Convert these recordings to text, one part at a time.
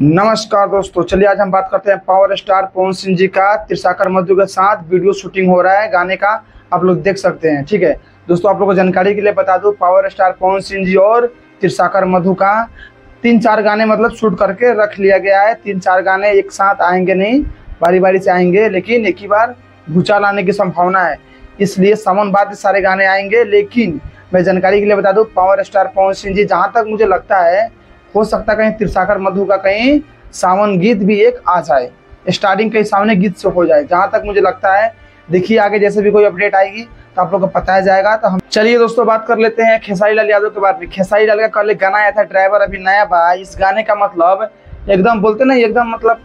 नमस्कार दोस्तों, चलिए आज हम बात करते हैं पावर स्टार पवन सिंह जी का त्रिशाकर मधु के साथ वीडियो शूटिंग हो रहा है गाने का। आप लोग देख सकते हैं। ठीक है दोस्तों, आप लोगों को जानकारी के लिए बता दूं, पावर स्टार पवन सिंह जी और त्रिशाकर मधु का 3-4 गाने मतलब शूट करके रख लिया गया है। 3-4 गाने एक साथ आएंगे नहीं, बारी बारी से आएंगे, लेकिन एक ही बार भूचाल आने की संभावना है, इसलिए सावन बाद सारे गाने आएंगे। लेकिन मैं जानकारी के लिए बता दूं, पावर स्टार पवन सिंह जी, जहाँ तक मुझे लगता है हो सकता है कहीं त्रिशाकर मधु का कहीं सावन गीत भी एक आ जाए, स्टार्टिंग कहीं सामने गीत से हो जाए, जहां तक मुझे लगता है। देखिए आगे जैसे भी कोई अपडेट आएगी तो आप लोग को पता जाएगा। तो हम चलिए दोस्तों बात कर लेते हैं खेसारी लाल यादव के बारे में। खेसारी लाल का कल एक गाना आया था ड्राइवर, अभी नया बा। इस गाने का मतलब एकदम बोलते ना, एकदम मतलब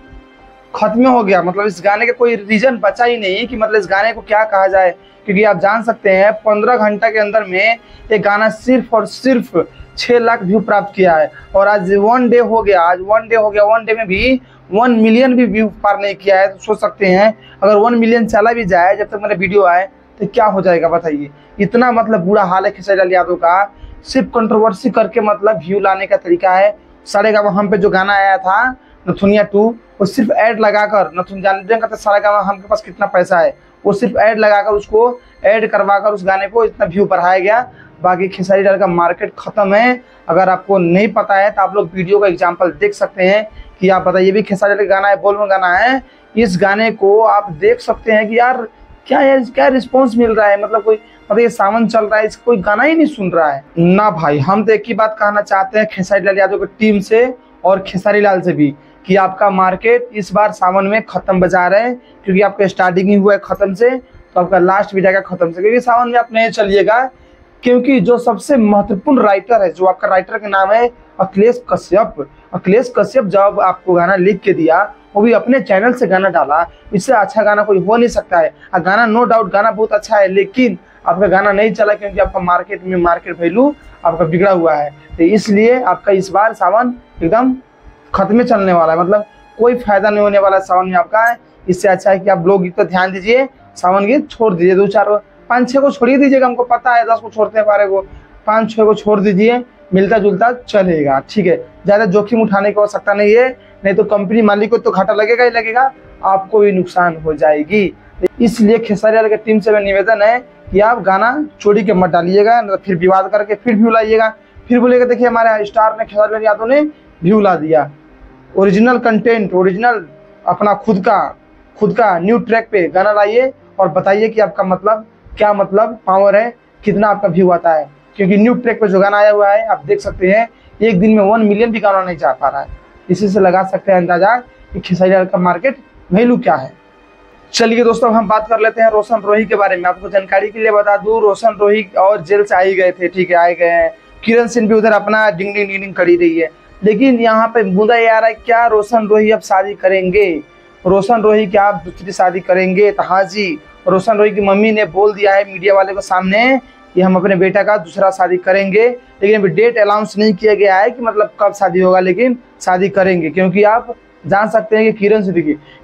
खत्म हो गया। मतलब इस गाने का कोई रीजन बचा ही नहीं कि मतलब इस गाने को क्या कहा जाए, क्योंकि आप जान सकते हैं 15 घंटा के अंदर में ये गाना सिर्फ और सिर्फ 6 लाख व्यू प्राप्त किया है। और आज वन डे हो गया, वन डे में भी 1 मिलियन भी व्यू पार नहीं किया है। तो सोच सकते हैं अगर 1 मिलियन चला भी जाए जब तक मेरा वीडियो आए तो क्या हो जाएगा बताइए। इतना मतलब बुरा हाल है खेसारी लाल यादव का। सिर्फ कंट्रोवर्सी करके मतलब व्यू लाने का तरीका है। सारेगामा हम पे जो गाना आया था नथुनिया 2, वो सिर्फ ऐड लगाकर, नथुन जानते हैं सारेगामा हम के पास कितना पैसा है, वो सिर्फ ऐड लगाकर उसको ऐड करवाकर उस गाने को इतना व्यू बढ़ाया गया। बाकी खेसारी लाल का मार्केट खत्म है। अगर आपको नहीं पता है तो आप लोग वीडियो का एग्जांपल देख सकते हैं कि आप बताइए, भी खेसारी लाल का गाना है, बोल गाना है। इस गाने को आप देख सकते हैं कि यार क्या रिस्पॉन्स मिल रहा है। मतलब कोई मतलब ये सावन चल रहा है, इसका कोई गाना ही नहीं सुन रहा है ना भाई। हम तो एक ही बात कहना चाहते हैं खेसारी लाल यादव की टीम से और खेसारी लाल से भी कि आपका मार्केट इस बार सावन में खत्म बजा रहे हैं, क्योंकि आपका स्टार्टिंग ही हुआ है खत्म से, तो आपका लास्ट भी जाएगा खत्म से। क्योंकि सावन में आप नहीं चलिएगा, क्योंकि जो सबसे महत्वपूर्ण राइटर है, जो आपका राइटर का नाम है अखिलेश कश्यप। अखिलेश कश्यप जब आपको गाना लिख के दिया, वो भी अपने चैनल से गाना डाला, इससे अच्छा गाना कोई हो नहीं सकता है। गाना नो डाउट गाना बहुत अच्छा है, लेकिन आपका गाना नहीं चला क्योंकि आपका मार्केट वैल्यू आपका बिगड़ा हुआ है। तो इसलिए आपका इस बार सावन एकदम खत्म चलने वाला है। मतलब कोई फायदा नहीं होने वाला सावन में आपका। इससे अच्छा है कि आप लोग गीत पर ध्यान दीजिए, सावन गीत छोड़ दीजिए। 2-4 5-6 को छोड़ दीजिएगा, हमको पता है 10 को छोड़ते हैं, 12 को 5-6 को छोड़ दीजिए, मिलता जुलता चलेगा। ठीक है, ज्यादा जोखिम उठाने की आवश्यकता नहीं है, नहीं तो कंपनी मालिक को तो घाटा लगेगा ही लगेगा, आपको भी नुकसान हो जाएगी। इसलिए खेसारी लाल की टीम से मेरा निवेदन है कि आप गाना चोरी के मत डालिएगा, फिर विवाद करके फिर व्यू लाइएगा, फिर बोलिएगा देखिए हमारे स्टार ने, खेसारी लाल यादव ने व्यू ला दिया। ओरिजिनल कंटेंट, ओरिजिनल अपना खुद का न्यू ट्रैक पे गाना लाइए और बताइए कि आपका मतलब क्या, मतलब पावर है, कितना आपका व्यू आता है। क्योंकि न्यू ट्रैक पे जो गाना आया हुआ है आप देख सकते हैं, एक दिन में 1 मिलियन भी गाना नहीं जा पा रहा है। इसी से लगा सकते हैं अंदाजा कि खेसारी लाल का मार्केट वैल्यू क्या है। चलिए दोस्तों हम बात कर लेते हैं रोशन रोही के बारे में। आपको जानकारी के लिए बता दूं, रोशन रोही और जेल से आई गए थे। ठीक है, आए गए हैं। किरण सिंह भी उधर अपना डिंग करी रही है। लेकिन यहाँ पे मुद्दा ये आ रहा है, क्या रोशन रोही अब शादी करेंगे? रोशन रोही क्या आप दूसरी शादी करेंगे? तो हाँ जी, रोशन रोही की मम्मी ने बोल दिया है मीडिया वाले के सामने कि हम अपने बेटा का दूसरा शादी करेंगे। लेकिन अभी डेट अनाउंस नहीं किया गया है कि मतलब कब शादी होगा, लेकिन शादी करेंगे। क्योंकि आप जान सकते हैं कि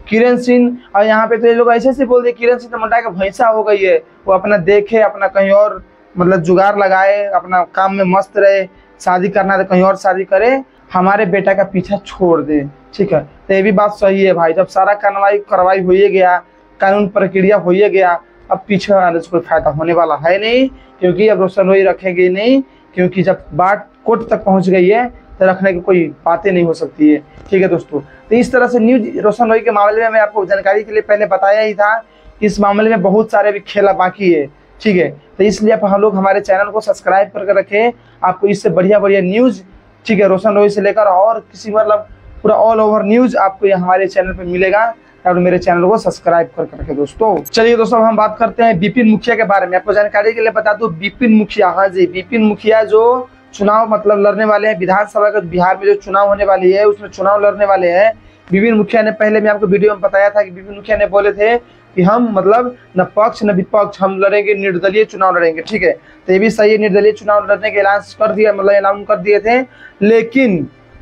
किरण सिंह और यहाँ पे तो ये लोग ऐसे बोल दिए, किरण सिंह तो मंडा का भैंसा हो गई है, वो अपना देखे, अपना कहीं और मतलब जुगाड़ लगाए, अपना काम में मस्त रहे। शादी करना तो कहीं और शादी करे, हमारे बेटा का पीछा छोड़ दे। ठीक है, तो ये भी बात सही है भाई। जब सारा कार्रवाई हो ही गया, कानून प्रक्रिया हो ही गया, अब पीछे आने से कोई फायदा होने वाला है नहीं, क्योंकि अब रोशन रोही रखेंगे नहीं। क्योंकि जब बात कोर्ट तक पहुंच गई है तो रखने की कोई बातें नहीं हो सकती है। ठीक है दोस्तों, तो इस तरह से न्यूज रोशन रोही के मामले में मैं आपको जानकारी के लिए पहले बताया ही था। इस मामले में बहुत सारे भी खेला बाकी है। ठीक है, तो इसलिए आप हम लोग हमारे चैनल को सब्सक्राइब करके रखें, आपको इससे बढ़िया न्यूज, ठीक है, रोशन रोही से लेकर और किसी मतलब पूरा ऑल ओवर न्यूज आपको हमारे चैनल पे मिलेगा। और मेरे चैनल को सब्सक्राइब करके रखें दोस्तों। चलिए दोस्तों हम बात करते हैं विपिन मुखिया के बारे में। आपको जानकारी के लिए बता दूं, विपिन मुखिया, हाँ जी, विपिन मुखिया जो चुनाव मतलब लड़ने वाले हैं विधानसभा का, बिहार में जो चुनाव होने वाली है उसमें चुनाव लड़ने वाले हैं। विपिन मुखिया ने, पहले मैं आपको वीडियो में बताया था कि विपिन मुखिया ने बोले थे कि हम मतलब न पक्ष न विपक्ष, हम लड़ेंगे, निर्दलीय चुनाव लड़ेंगे। ठीक है, तो ये भी सही है, निर्दलीय चुनाव लड़ने के ऐलान कर दिया, मतलब ऐलान कर दिए थे।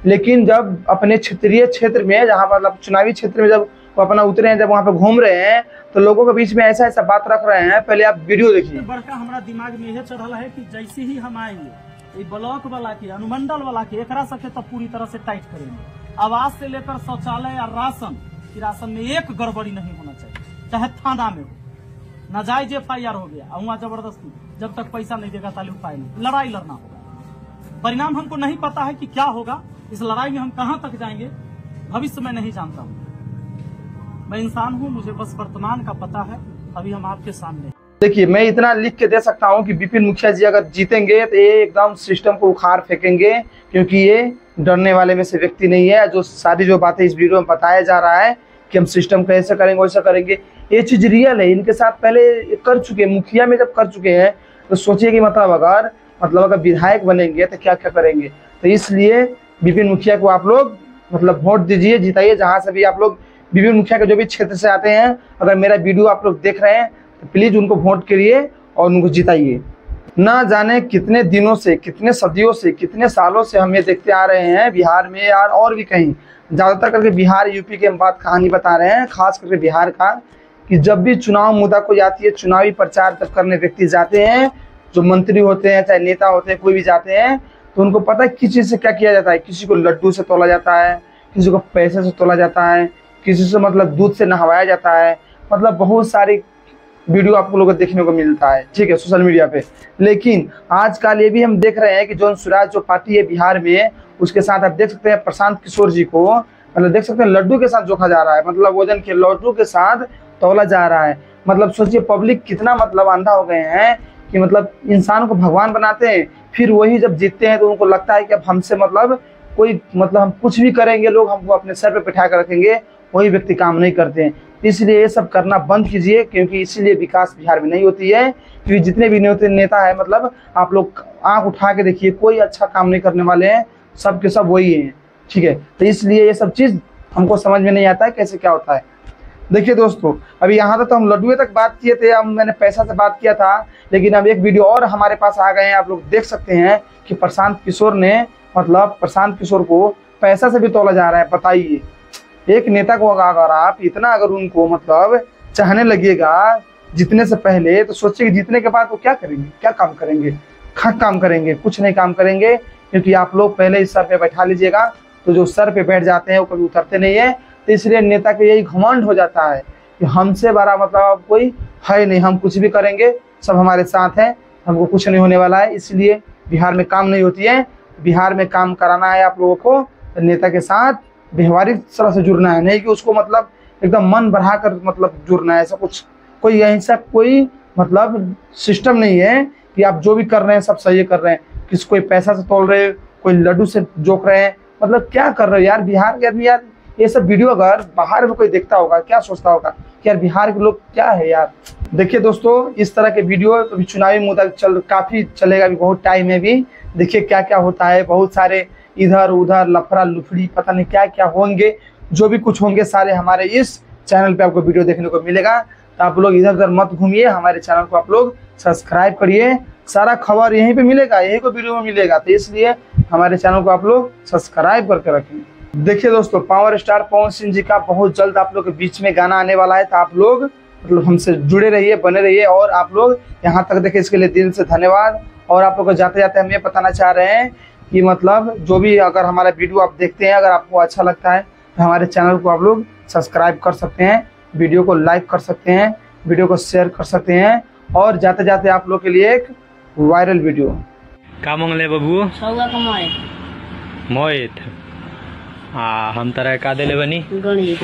लेकिन जब अपने क्षेत्रीय क्षेत्र में, जहाँ मतलब चुनावी क्षेत्र में जब वो अपना उतरे हैं, जब वहाँ पे घूम रहे हैं, तो लोगों के बीच में ऐसा बात रख रहे हैं। पहले आप वीडियो देखिए। बड़का हमारा दिमाग में यह चढ़ल है कि जैसे ही हम आएंगे ब्लॉक वाला के, अनुमंडल वाला के, एकरा सबके तब पूरी तरह से टाइट करेंगे। आवास से लेकर शौचालय या राशन की राशन में एक गड़बड़ी नहीं होना चाहिए, चाहे थाना में हो। नाजायज FIR हो गया और वहाँ जबरदस्ती, जब तक पैसा नहीं देगा ताले उपाय नहीं, लड़ाई लड़ना होगा। परिणाम हमको नहीं पता है कि क्या होगा, इस लड़ाई में हम कहाँ तक जाएंगे भविष्य में नहीं जानता हूँ। मैं इंसान हूँ, मुझे बस वर्तमान का पता है। अभी हम आपके सामने देखिए, मैं इतना लिख के दे सकता हूँ कि विपिन मुखिया जी अगर जीतेंगे तो ये एकदम सिस्टम को उखाड़ फेंकेंगे, क्योंकि ये डरने वाले में से व्यक्ति नहीं है। जो सारी जो बातें इस वीडियो में बताया जा रहा है कि हम सिस्टम को ऐसा करेंगे वैसा करेंगे, ये चीज रियल है। इनके साथ पहले कर चुके हैं, मुखिया में जब कर चुके हैं तो सोचिए कि अगर विधायक बनेंगे तो क्या क्या करेंगे। तो इसलिए विपिन मुखिया को आप लोग वोट दीजिए, जिताइए। जहाँ से भी आप लोग विपिन मुखिया के जो भी क्षेत्र से आते हैं, अगर मेरा वीडियो आप लोग देख रहे हैं तो प्लीज उनको वोट करिए और उनको जिताइए। ना जाने कितने दिनों से, कितने सदियों से, कितने सालों से हम ये देखते आ रहे हैं बिहार में यार, और भी कहीं, ज़्यादातर करके बिहार यूपी के हम कहानी बता रहे हैं, खास करके बिहार का, कि जब भी चुनाव मुद्दा कोई आती है, चुनावी प्रचार जब करने व्यक्ति जाते हैं, जो मंत्री होते हैं चाहे नेता होते हैं, कोई भी जाते हैं, तो उनको पता है किस चीज़ से क्या किया जाता है। किसी को लड्डू से तोला जाता है, किसी को पैसे से तोला जाता है, किसी से दूध से नहवाया जाता है। बहुत सारी वीडियो आप लोगों को देखने को मिलता है, ठीक है, सोशल मीडिया पे। लेकिन आजकल ये भी हम देख रहे हैं कि जौन स्वराज जो पार्टी है बिहार में, उसके साथ आप देख सकते हैं प्रशांत किशोर जी को देख सकते हैं लड्डू के साथ जोखा जा रहा है, वजन के लड्डू के साथ तोला जा रहा है। सोचिए पब्लिक कितना अंधा हो गए हैं कि इंसान को भगवान बनाते हैं, फिर वही जब जीतते हैं तो उनको लगता है कि अब हमसे कोई हम कुछ भी करेंगे, लोग हमको अपने सर पे बिठा कर रखेंगे, वही व्यक्ति काम नहीं करते हैं। इसलिए ये सब करना बंद कीजिए, क्योंकि इसीलिए विकास बिहार में नहीं होती है। क्योंकि जितने भी नेता है आप लोग आंख उठा के देखिए, कोई अच्छा काम नहीं करने वाले हैं, सब के सब वही हैं, ठीक है। तो इसलिए ये सब चीज़ हमको समझ में नहीं आता है कैसे क्या होता है। देखिए दोस्तों, अभी यहाँ तक तो हम लड्डुए तक बात किए थे, अब मैंने पैसा से बात किया था, लेकिन अब एक वीडियो और हमारे पास आ गए हैं। आप लोग देख सकते हैं कि प्रशांत किशोर ने प्रशांत किशोर को पैसा से भी तोला जा रहा है। बताइए, एक नेता को अगर आप इतना उनको चाहने लगिएगा जीतने से पहले, तो सोचिए कि जीतने के बाद वो क्या करेंगे, क्या काम करेंगे। काम करेंगे, कुछ नहीं काम करेंगे, क्योंकि आप लोग पहले इस सर पे बैठा लीजिएगा, तो जो सर पे बैठ जाते हैं वो कभी उतरते नहीं है। तो इसलिए नेता के यही घमंड हो जाता है कि हमसे बड़ा कोई है नहीं, हम कुछ भी करेंगे, सब हमारे साथ है, हमको कुछ नहीं होने वाला है। इसलिए बिहार में काम नहीं होती है। बिहार में काम कराना है आप लोगों को, तो नेता के साथ व्यवहारिक तरह से जुड़ना है, नहीं कि उसको एकदम मन बढ़ाकर जुड़ना है। ऐसा कुछ कोई ऐसा कोई सिस्टम नहीं है कि आप जो भी कर रहे हैं सब सही कर रहे हैं। किसी कोई पैसा से तोल रहे, कोई लड्डू से जोक रहे हैं, क्या कर रहे हो यार बिहार के आदमी। यार ये सब वीडियो अगर बाहर में कोई देखता होगा, क्या सोचता होगा कि यार बिहार के लोग क्या है यार। देखिए दोस्तों, इस तरह के वीडियो अभी चुनावी मुद्दा काफी चलेगा, अभी बहुत टाइम है भी। देखिए क्या क्या होता है, बहुत सारे इधर उधर लफड़ा लुफड़ी पता नहीं क्या क्या होंगे, जो भी कुछ होंगे सारे हमारे इस चैनल पे आपको वीडियो देखने को मिलेगा। तो आप लोग इधर उधर मत घूमिए, हमारे चैनल को आप लोग सब्सक्राइब करिए, सारा खबर यहीं पे मिलेगा, यहीं को वीडियो में मिलेगा। तो इसलिए हमारे चैनल को आप लोग सब्सक्राइब करके रखें। देखिए दोस्तों, पावर स्टार पवन सिंह जी का बहुत जल्द आप लोग के बीच में गाना आने वाला है, तो आप लोग हमसे जुड़े रहिए, बने रहिए। और आप लोग यहाँ तक देखे इसके लिए दिल से धन्यवाद। और आप लोग को जाते जाते हम ये बताना चाह रहे हैं कि जो भी अगर हमारा वीडियो आप देखते हैं, अगर आपको अच्छा लगता है तो हमारे चैनल को आप लोग सब्सक्राइब कर सकते हैं, वीडियो को लाइक कर सकते हैं, वीडियो को शेयर कर सकते हैं। और जाते जाते आप लोग के लिए एक वायरल वीडियो। का मंगले बाबू? छौगा का मोहित हम तरह का देले बनी गणित,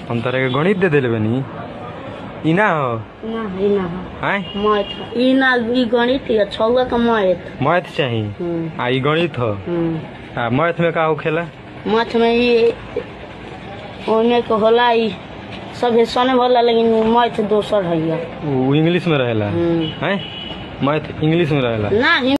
हम तरह के गणित दे देले बनी। इना हो इना हैं मैथ, इना ई गणित या छौगा का मैथ चाहिए। आ ई गणित हो। मैथ में का होखेला? मैथ में ई ओने को होला, ई सब सने होला, लेकिन मैथ दोसर है। वो इंग्लिश में रहेला हैं? मैथ इंग्लिश में रहेला ना।